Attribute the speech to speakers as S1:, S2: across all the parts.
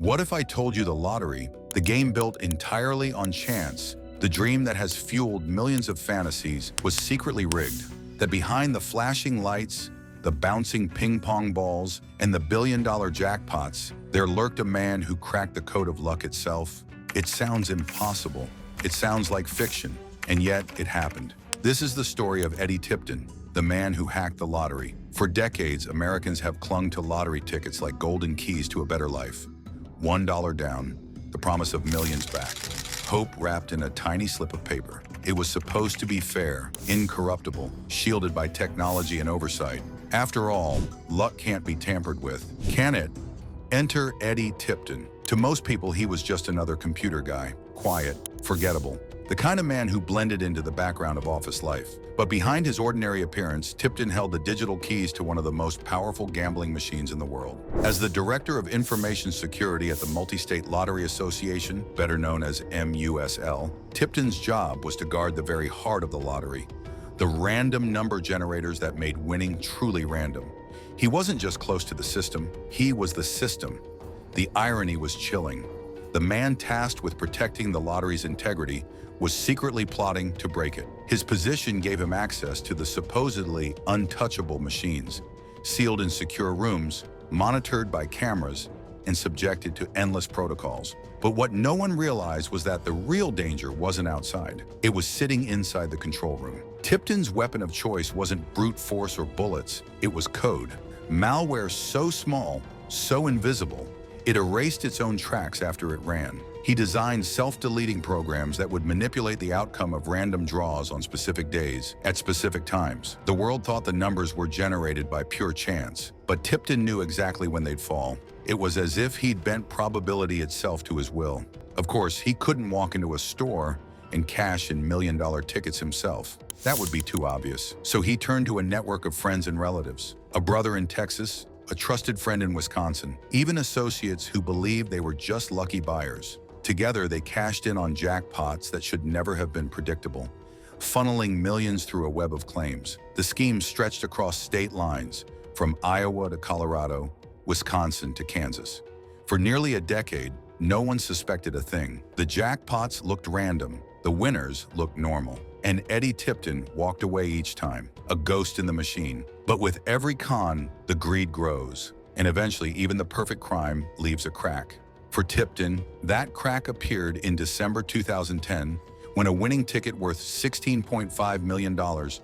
S1: What if I told you the lottery, the game built entirely on chance, the dream that has fueled millions of fantasies, was secretly rigged? That behind the flashing lights, the bouncing ping-pong balls, and the billion-dollar jackpots, there lurked a man who cracked the code of luck itself? It sounds impossible. It sounds like fiction, and yet it happened. This is the story of Eddie Tipton, the man who hacked the lottery. For decades, Americans have clung to lottery tickets like golden keys to a better life. $1 down, the promise of millions back. Hope wrapped in a tiny slip of paper. It was supposed to be fair, incorruptible, shielded by technology and oversight. After all, luck can't be tampered with, can it? Enter Eddie Tipton. To most people, he was just another computer guy, quiet, forgettable, the kind of man who blended into the background of office life. But behind his ordinary appearance, Tipton held the digital keys to one of the most powerful gambling machines in the world. As the Director of Information Security at the Multi-State Lottery Association, better known as MUSL, Tipton's job was to guard the very heart of the lottery, the random number generators that made winning truly random. He wasn't just close to the system, he was the system. The irony was chilling. The man tasked with protecting the lottery's integrity was secretly plotting to break it. His position gave him access to the supposedly untouchable machines, sealed in secure rooms, monitored by cameras, and subjected to endless protocols. But what no one realized was that the real danger wasn't outside. It was sitting inside the control room. Tipton's weapon of choice wasn't brute force or bullets, it was code. Malware so small, so invisible, it erased its own tracks after it ran. He designed self-deleting programs that would manipulate the outcome of random draws on specific days, at specific times. The world thought the numbers were generated by pure chance, but Tipton knew exactly when they'd fall. It was as if he'd bent probability itself to his will. Of course, he couldn't walk into a store and cash in million-dollar tickets himself. That would be too obvious. So he turned to a network of friends and relatives, a brother in Texas, a trusted friend in Wisconsin, even associates who believed they were just lucky buyers. Together, they cashed in on jackpots that should never have been predictable, funneling millions through a web of claims. The scheme stretched across state lines, from Iowa to Colorado, Wisconsin to Kansas. For nearly a decade, no one suspected a thing. The jackpots looked random, the winners looked normal, and Eddie Tipton walked away each time, a ghost in the machine. But with every con, the greed grows, and eventually even the perfect crime leaves a crack. For Tipton, that crack appeared in December 2010 when a winning ticket worth $16.5 million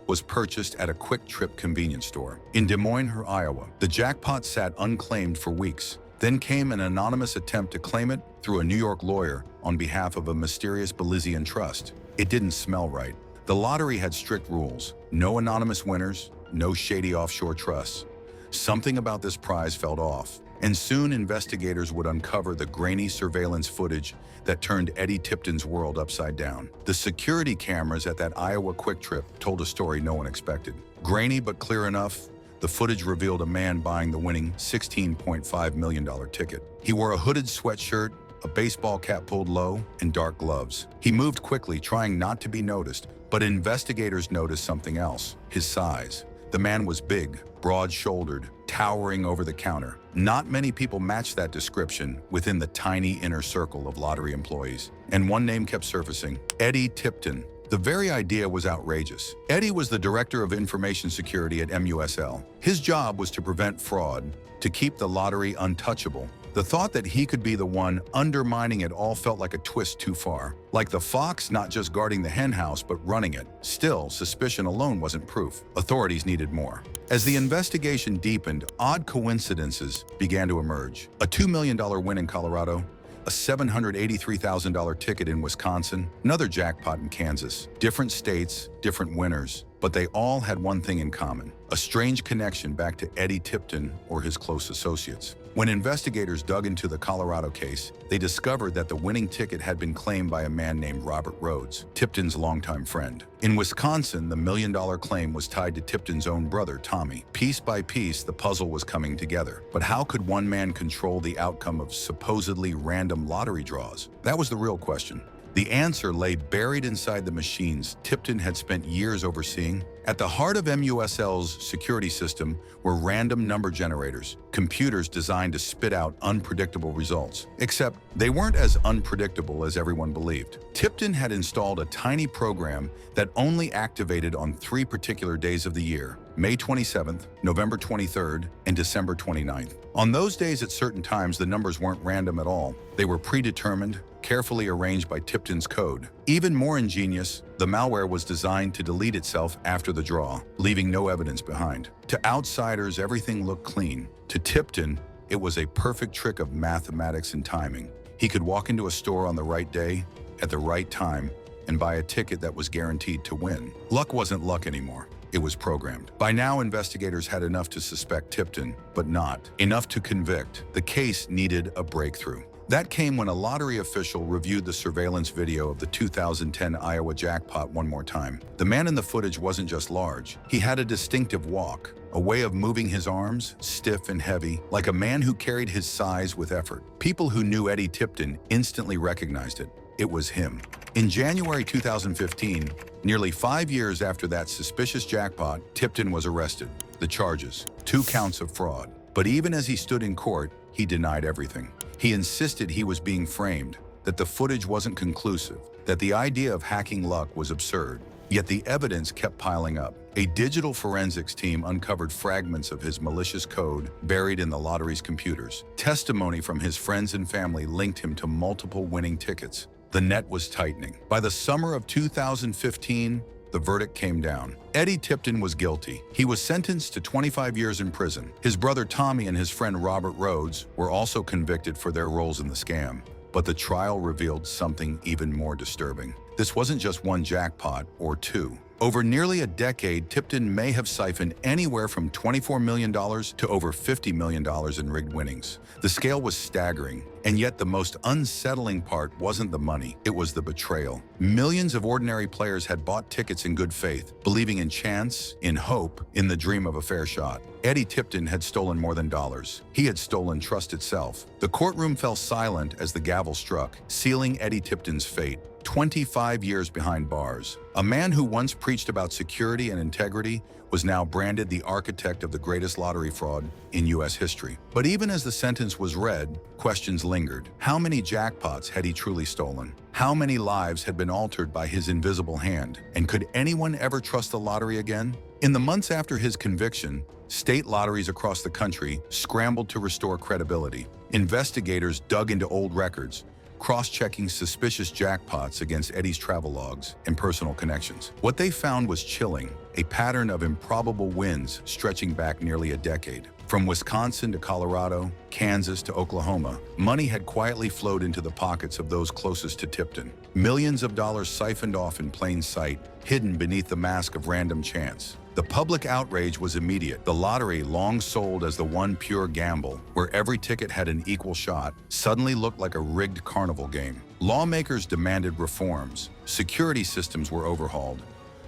S1: was purchased at a Quick Trip convenience store. In Des Moines, Iowa, the jackpot sat unclaimed for weeks. Then came an anonymous attempt to claim it through a New York lawyer on behalf of a mysterious Belizean trust. It didn't smell right. The lottery had strict rules: no anonymous winners, no shady offshore trusts. Something about this prize felt off, and soon investigators would uncover the grainy surveillance footage that turned Eddie Tipton's world upside down. The security cameras at that Iowa Quick Trip told a story no one expected. Grainy but clear enough, the footage revealed a man buying the winning $16.5 million ticket. He wore a hooded sweatshirt, a baseball cap pulled low, and dark gloves. He moved quickly, trying not to be noticed, but investigators noticed something else: his size. The man was big, broad-shouldered, towering over the counter. Not many people matched that description within the tiny inner circle of lottery employees. And one name kept surfacing: Eddie Tipton. The very idea was outrageous. Eddie was the Director of Information Security at MUSL. His job was to prevent fraud, to keep the lottery untouchable. The thought that he could be the one undermining it all felt like a twist too far. Like the fox not just guarding the henhouse but running it. Still, suspicion alone wasn't proof. Authorities needed more. As the investigation deepened, odd coincidences began to emerge. A $2 million win in Colorado, a $783,000 ticket in Wisconsin, another jackpot in Kansas. Different states, different winners, but they all had one thing in common: a strange connection back to Eddie Tipton or his close associates. When investigators dug into the Colorado case, they discovered that the winning ticket had been claimed by a man named Robert Rhodes, Tipton's longtime friend. In Wisconsin, the $1 million claim was tied to Tipton's own brother, Tommy. Piece by piece, the puzzle was coming together. But how could one man control the outcome of supposedly random lottery draws? That was the real question. The answer lay buried inside the machines Tipton had spent years overseeing. At the heart of MUSL's security system were random number generators, computers designed to spit out unpredictable results. Except they weren't as unpredictable as everyone believed. Tipton had installed a tiny program that only activated on 3 particular days of the year: May 27th, November 23rd, and December 29th. On those days at certain times, the numbers weren't random at all. They were predetermined, carefully arranged by Tipton's code. Even more ingenious, the malware was designed to delete itself after the draw, leaving no evidence behind. To outsiders, everything looked clean. To Tipton, it was a perfect trick of mathematics and timing. He could walk into a store on the right day, at the right time, and buy a ticket that was guaranteed to win. Luck wasn't luck anymore. It was programmed. By now, investigators had enough to suspect Tipton, but not enough to convict. The case needed a breakthrough. That came when a lottery official reviewed the surveillance video of the 2010 Iowa jackpot one more time. The man in the footage wasn't just large. He had a distinctive walk, a way of moving his arms, stiff and heavy, like a man who carried his size with effort. People who knew Eddie Tipton instantly recognized it. It was him. In January 2015, nearly 5 years after that suspicious jackpot, Tipton was arrested. The charges: 2 counts of fraud. But even as he stood in court, he denied everything. He insisted he was being framed, that the footage wasn't conclusive, that the idea of hacking luck was absurd. Yet the evidence kept piling up. A digital forensics team uncovered fragments of his malicious code buried in the lottery's computers. Testimony from his friends and family linked him to multiple winning tickets. The net was tightening. By the summer of 2015, the verdict came down. Eddie Tipton was guilty. He was sentenced to 25 years in prison. His brother Tommy and his friend Robert Rhodes were also convicted for their roles in the scam. But the trial revealed something even more disturbing. This wasn't just one jackpot or 2. Over nearly a decade, Tipton may have siphoned anywhere from $24 million to over $50 million in rigged winnings. The scale was staggering, and yet the most unsettling part wasn't the money, it was the betrayal. Millions of ordinary players had bought tickets in good faith, believing in chance, in hope, in the dream of a fair shot. Eddie Tipton had stolen more than dollars. He had stolen trust itself. The courtroom fell silent as the gavel struck, sealing Eddie Tipton's fate. 25 years behind bars. A man who once preached about security and integrity was now branded the architect of the greatest lottery fraud in U.S. history. But even as the sentence was read, questions lingered. How many jackpots had he truly stolen? How many lives had been altered by his invisible hand? And could anyone ever trust the lottery again? In the months after his conviction, state lotteries across the country scrambled to restore credibility. Investigators dug into old records, cross-checking suspicious jackpots against Eddie's travel logs and personal connections. What they found was chilling, a pattern of improbable wins stretching back nearly a decade. From Wisconsin to Colorado, Kansas to Oklahoma, money had quietly flowed into the pockets of those closest to Tipton. Millions of dollars siphoned off in plain sight, hidden beneath the mask of random chance. The public outrage was immediate. The lottery, long sold as the one pure gamble, where every ticket had an equal shot, suddenly looked like a rigged carnival game. Lawmakers demanded reforms. Security systems were overhauled.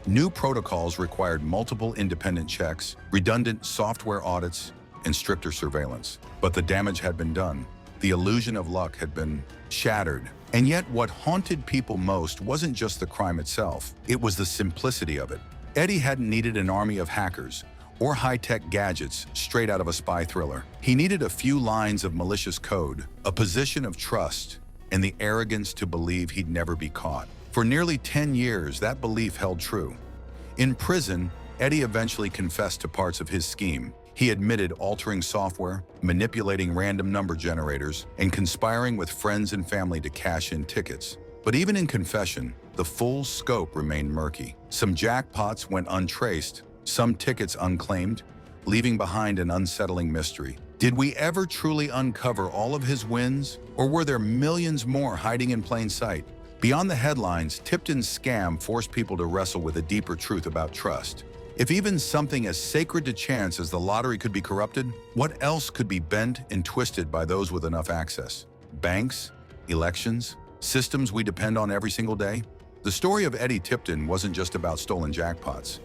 S1: New protocols required multiple independent checks, redundant software audits, and stricter surveillance. But the damage had been done. The illusion of luck had been shattered. And yet what haunted people most wasn't just the crime itself. It was the simplicity of it. Eddie hadn't needed an army of hackers or high-tech gadgets straight out of a spy thriller. He needed a few lines of malicious code, a position of trust, and the arrogance to believe he'd never be caught. For nearly 10 years, that belief held true. In prison, Eddie eventually confessed to parts of his scheme. He admitted altering software, manipulating random number generators, and conspiring with friends and family to cash in tickets. But even in confession, the full scope remained murky. Some jackpots went untraced, some tickets unclaimed, leaving behind an unsettling mystery. Did we ever truly uncover all of his wins, or were there millions more hiding in plain sight? Beyond the headlines, Tipton's scam forced people to wrestle with a deeper truth about trust. If even something as sacred to chance as the lottery could be corrupted, what else could be bent and twisted by those with enough access? Banks? Elections? Systems we depend on every single day? The story of Eddie Tipton wasn't just about stolen jackpots.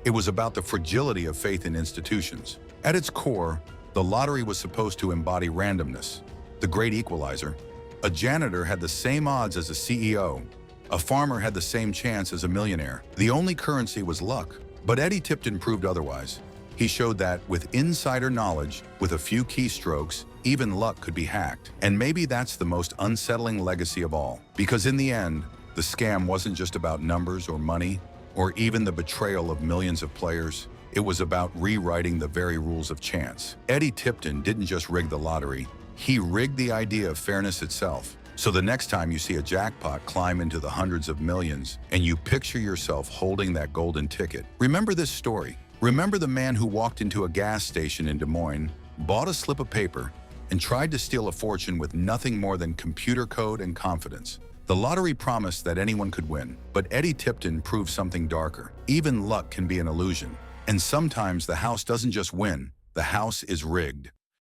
S1: It was about the fragility of faith in institutions. At its core, the lottery was supposed to embody randomness, the great equalizer. A janitor had the same odds as a CEO, A farmer had the same chance as a millionaire. The only currency was luck. But Eddie Tipton proved otherwise. He showed that with insider knowledge, with a few keystrokes, even luck could be hacked. And maybe that's the most unsettling legacy of all. Because in the end, the scam wasn't just about numbers or money, or even the betrayal of millions of players. It was about rewriting the very rules of chance. Eddie Tipton didn't just rig the lottery, he rigged the idea of fairness itself. So the next time you see a jackpot climb into the hundreds of millions and you picture yourself holding that golden ticket, remember this story. Remember the man who walked into a gas station in Des Moines, bought a slip of paper, and tried to steal a fortune with nothing more than computer code and confidence. The lottery promised that anyone could win, but Eddie Tipton proved something darker. Even luck can be an illusion. And sometimes the house doesn't just win, the house is rigged.